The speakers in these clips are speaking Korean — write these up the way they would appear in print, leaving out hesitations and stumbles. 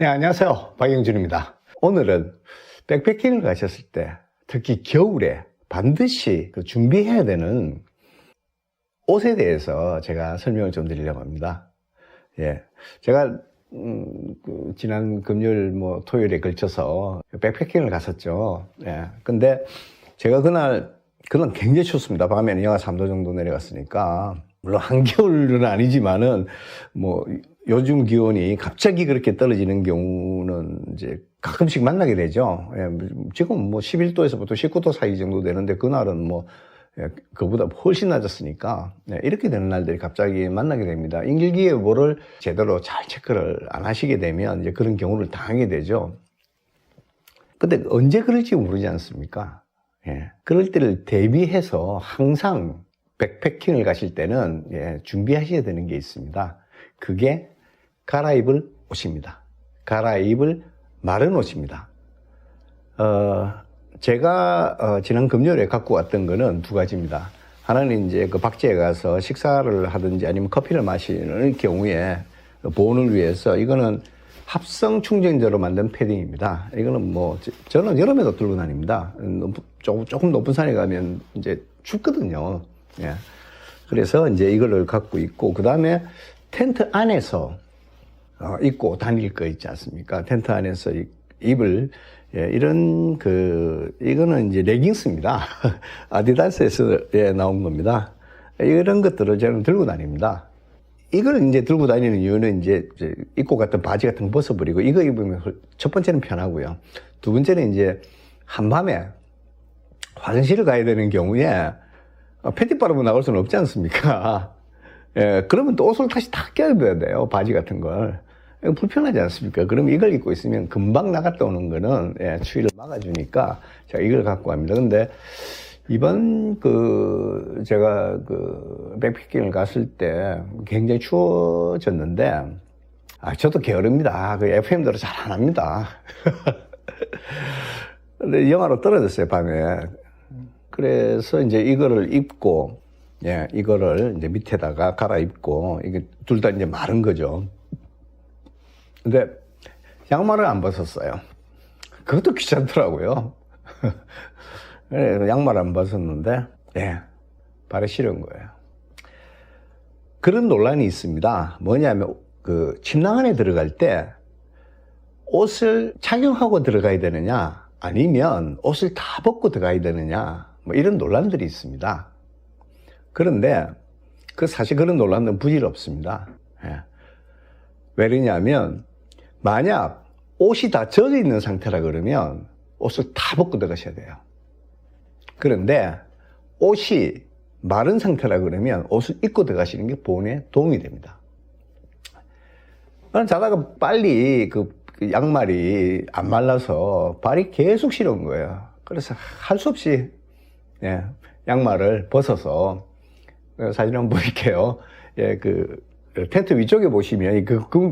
네, 안녕하세요. 박영준입니다. 오늘은 백패킹을 가셨을 때, 특히 겨울에 반드시 준비해야 되는 옷에 대해서 제가 설명을 좀 드리려고 합니다. 예. 제가, 지난 금요일, 토요일에 걸쳐서 백패킹을 갔었죠. 예. 근데 제가 그날 굉장히 춥습니다. 밤에는 영하 3도 정도 내려갔으니까. 물론 한겨울은 아니지만은, 요즘 기온이 갑자기 그렇게 떨어지는 경우는 이제 가끔씩 만나게 되죠. 예, 지금 11도에서부터 19도 사이 정도 되는데 그날은 그보다 훨씬 낮았으니까 이렇게 되는 날들이 갑자기 만나게 됩니다. 인질기예보를 제대로 잘 체크를 안 하시게 되면 이제 그런 경우를 당하게 되죠. 근데 언제 그럴지 모르지 않습니까? 예, 그럴 때를 대비해서 항상 백패킹을 가실 때는 준비하셔야 되는 게 있습니다. 그게 갈아입을 옷입니다. 갈아입을 마른 옷입니다. 제가 지난 금요일에 갖고 왔던 거는 두 가지입니다. 하나는 이제 그 박지에 가서 식사를 하든지 아니면 커피를 마시는 경우에 보온을 위해서 이거는 합성 충전재로 만든 패딩입니다. 이거는 저는 여름에도 들고 다닙니다. 조금 높은 산에 가면 이제 춥거든요. 예. 그래서 이제 이거를 갖고 있고, 그 다음에 텐트 안에서 입고 다닐 거 있지 않습니까? 텐트 안에서 입을, 이거는 이제 레깅스입니다. 아디다스에서 나온 겁니다. 이런 것들을 저는 들고 다닙니다. 이걸 이제 들고 다니는 이유는 이제 입고 갔던 바지 같은 거 벗어버리고 이거 입으면 첫 번째는 편하고요. 두 번째는 이제 한밤에 화장실을 가야 되는 경우에 패딩 바르고 나올 수는 없지 않습니까? 예, 그러면 또 옷을 다시 다 껴입어야 돼요. 바지 같은 걸. 불편하지 않습니까? 그럼 이걸 입고 있으면 금방 나갔다 오는 거는 추위를 막아주니까 제가 이걸 갖고 갑니다. 근데 이번 제가 백패킹을 갔을 때 굉장히 추워졌는데, 저도 게으릅니다. FM대로 잘 안 합니다. 근데 영하로 떨어졌어요, 밤에. 그래서 이제 이거를 입고, 이거를 이제 밑에다가 갈아입고, 이게 둘 다 이제 마른 거죠. 근데 양말을 안 벗었어요. 그것도 귀찮더라고요. 그래서 양말 안 벗었는데, 발에 시려운 거예요. 그런 논란이 있습니다. 뭐냐면, 침낭 안에 들어갈 때 옷을 착용하고 들어가야 되느냐, 아니면 옷을 다 벗고 들어가야 되느냐, 이런 논란들이 있습니다. 그런데, 사실 그런 논란은 부질없습니다. 왜 그러냐면, 만약 옷이 다 젖어 있는 상태라 그러면 옷을 다 벗고 들어가셔야 돼요. 그런데 옷이 마른 상태라 그러면 옷을 입고 들어가시는 게 보온에 도움이 됩니다. 저는 자다가 빨리 양말이 안 말라서 발이 계속 시려운 거예요. 그래서 할 수 없이 양말을 벗어서 사진 한번 보일게요. 텐트 위쪽에 보시면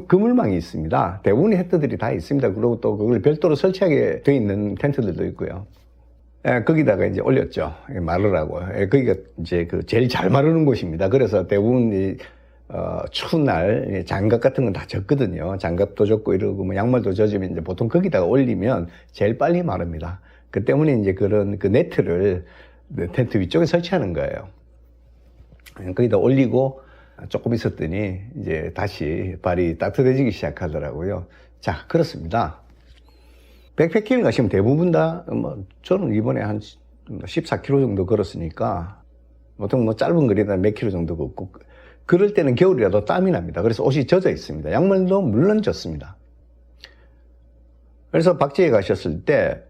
그물망이 있습니다. 대부분의 텐트들이 다 있습니다. 그리고 또 그걸 별도로 설치하게 되어 있는 텐트들도 있고요. 거기다가 이제 올렸죠. 마르라고. 거기가 이제 제일 잘 마르는 곳입니다. 그래서 대부분 추운 날 장갑 같은 건 다 젖거든요. 장갑도 젖고 이러고 양말도 젖으면 이제 보통 거기다가 올리면 제일 빨리 마릅니다. 그 때문에 이제 그런 네트를 텐트 위쪽에 설치하는 거예요. 거기다 올리고 조금 있었더니 이제 다시 발이 따뜻해지기 시작하더라고요. 자, 그렇습니다. 백패킹을 가시면 대부분 다, 저는 이번에 한 14km 정도 걸었으니까, 보통 짧은 거리다 몇 킬로 정도 걷고, 그럴 때는 겨울이라도 땀이 납니다. 그래서 옷이 젖어 있습니다. 양말도 물론 젖습니다. 그래서 박지에 가셨을 때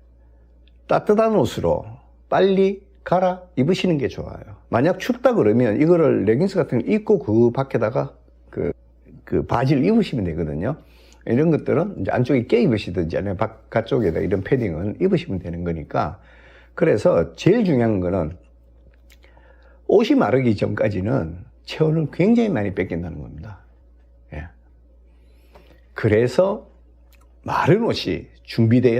따뜻한 옷으로 빨리 갈아 입으시는 게 좋아요. 만약 춥다 그러면 이거를 레깅스 같은 거 입고 그 밖에다가 그 바지를 입으시면 되거든요. 이런 것들은 이제 안쪽에 껴 입으시든지 아니면 바깥쪽에다 이런 패딩은 입으시면 되는 거니까. 그래서 제일 중요한 거는 옷이 마르기 전까지는 체온을 굉장히 많이 뺏긴다는 겁니다. 그래서 마른 옷이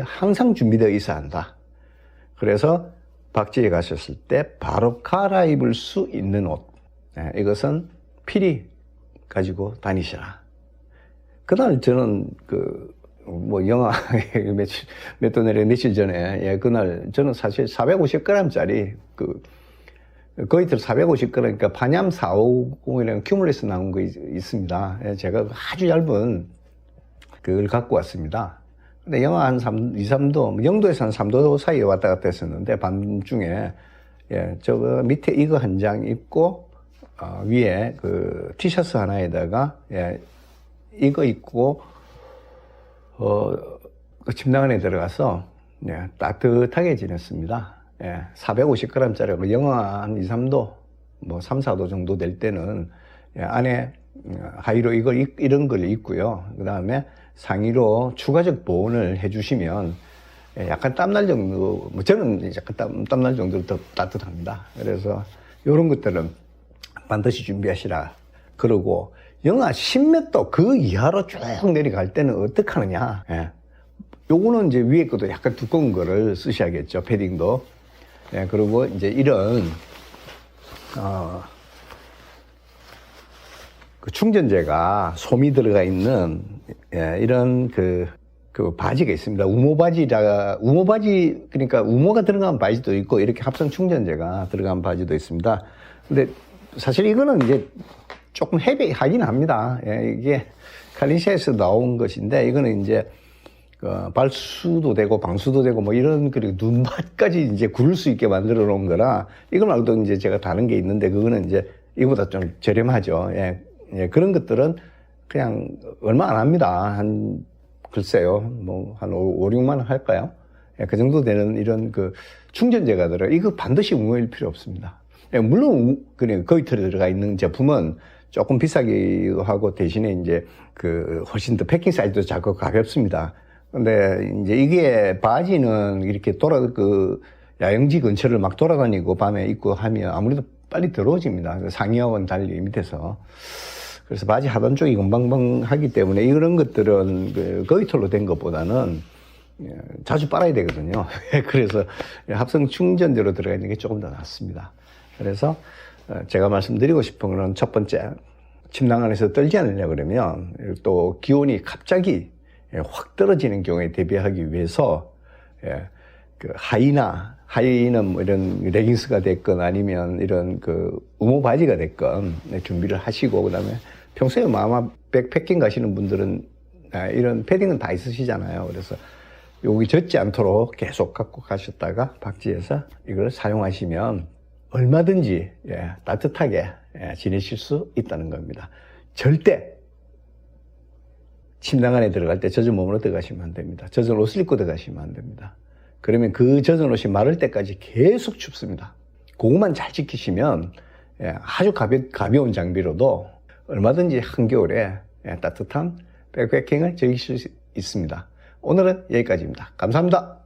항상 준비되어 있어야 한다. 그래서 박지에 가셨을 때 바로 갈아입을 수 있는 옷. 이것은 필히 가지고 다니시라. 그날 저는 뭐 영하 몇 도 내려 며칠 전에 예, 그날 저는 사실 450g짜리 그 거의들 450g 그러니까 반얌 450이라는 큐뮬레스 나온 거 있습니다. 예, 제가 아주 얇은 그걸 갖고 왔습니다. 근데 영하 한 2, 3도, 0도에서 한 3도 사이에 왔다 갔다 했었는데 밤중에 예, 저거 밑에 이거 한 장 입고 위에 그 티셔츠 하나에다가 예, 이거 입고 그 침낭 안에 들어가서 예, 따뜻하게 지냈습니다. 예, 450g짜리 영하 한 2, 3도 뭐 3, 4도 정도 될 때는 예, 안에 하의로 이런 걸 입고요. 그 다음에 상의로 추가적 보온을 해주시면 예, 약간 땀날 정도, 뭐 저는 약간 땀날 정도로 더 따뜻합니다. 그래서 이런 것들은 반드시 준비하시라. 그러고 영하 10몇 도 그 이하로 쭉 내려갈 때는 어떻게 하느냐. 예. 요거는 이제 위에 것도 약간 두꺼운 거를 쓰셔야겠죠. 패딩도. 예, 그리고 이제 이런, 그 충전재가 솜이 들어가 있는, 예, 이런 그 바지가 있습니다. 우모바지, 그러니까 우모가 들어간 바지도 있고, 이렇게 합성 충전재가 들어간 바지도 있습니다. 근데 사실 이거는 이제 조금 헤비하긴 합니다. 예, 이게 칼린시아에서 나온 것인데, 이거는 이제, 발수도 되고, 방수도 되고, 뭐 이런, 그리고 눈밭까지 이제 구를 수 있게 만들어 놓은 거라, 이거 말고도 이제 제가 다른 게 있는데, 그거는 이제 이거보다 좀 저렴하죠. 예, 예, 그런 것들은 그냥 얼마 안 합니다. 글쎄요, 뭐, 한 5, 6만 원 할까요? 예, 그 정도 되는 이런 그 충전재가 이거 반드시 우모일 필요 없습니다. 예, 물론, 그냥 거기 들어가 있는 제품은 조금 비싸기도 하고 대신에 이제 훨씬 더 패킹 사이즈도 작고 가볍습니다. 근데 이제 이게 바지는 이렇게 야영지 근처를 막 돌아다니고 밤에 입고 하면 아무래도 빨리 더러워집니다. 상의하고는 달리 밑에서. 그래서 바지 하단 쪽이 금방하기 때문에 이런 것들은 거위털로 된 것보다는 자주 빨아야 되거든요. 그래서 합성 충전재로 들어가 있는 게 조금 더 낫습니다. 그래서 제가 말씀드리고 싶은 거는 첫 번째, 침낭 안에서 떨지 않으려 그러면 또 기온이 갑자기 확 떨어지는 경우에 대비하기 위해서 하의는 뭐 이런 레깅스가 됐건 아니면 이런 우모 바지가 됐건 준비를 하시고, 그다음에 평소에 아마 백패킹 가시는 분들은 이런 패딩은 다 있으시잖아요. 그래서 여기 젖지 않도록 계속 갖고 가셨다가 박지에서 이걸 사용하시면 얼마든지 따뜻하게 지내실 수 있다는 겁니다. 절대 침낭 안에 들어갈 때 젖은 몸으로 들어가시면 안 됩니다. 젖은 옷을 입고 들어가시면 안 됩니다. 그러면 그 젖은 옷이 마를 때까지 계속 춥습니다. 그것만 잘 지키시면 아주 가벼운 장비로도 얼마든지 한겨울에 따뜻한 백패킹을 즐기실 수 있습니다. 오늘은 여기까지입니다. 감사합니다.